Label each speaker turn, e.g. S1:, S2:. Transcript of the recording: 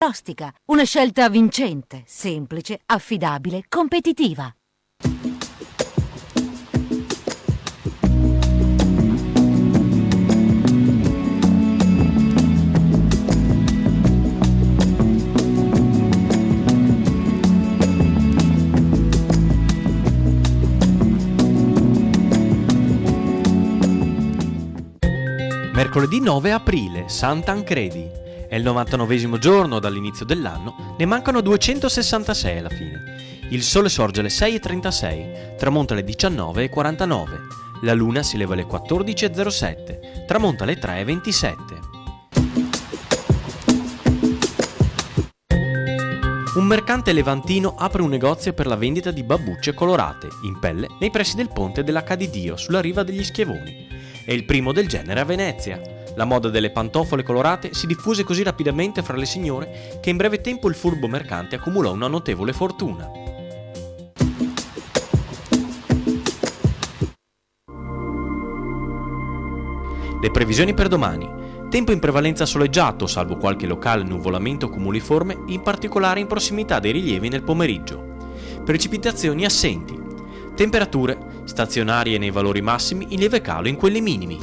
S1: Ostica, una scelta vincente, semplice, affidabile, competitiva.
S2: Mercoledì 9 aprile, Sant'Ancredi. È il 99esimo giorno dall'inizio dell'anno, ne mancano 266 alla fine. Il sole sorge alle 6:36, tramonta alle 19:49. La luna si leva alle 14:07, tramonta alle 3:27. Un mercante levantino apre un negozio per la vendita di babbucce colorate, in pelle, nei pressi del ponte della Ca' di Dio, sulla riva degli Schiavoni. È il primo del genere a Venezia. La moda delle pantofole colorate si diffuse così rapidamente fra le signore che in breve tempo il furbo mercante accumulò una notevole fortuna. Le previsioni per domani. Tempo in prevalenza soleggiato, salvo qualche locale nuvolamento cumuliforme, in particolare in prossimità dei rilievi nel pomeriggio. Precipitazioni assenti. Temperature stazionarie nei valori massimi, in lieve calo in quelli minimi.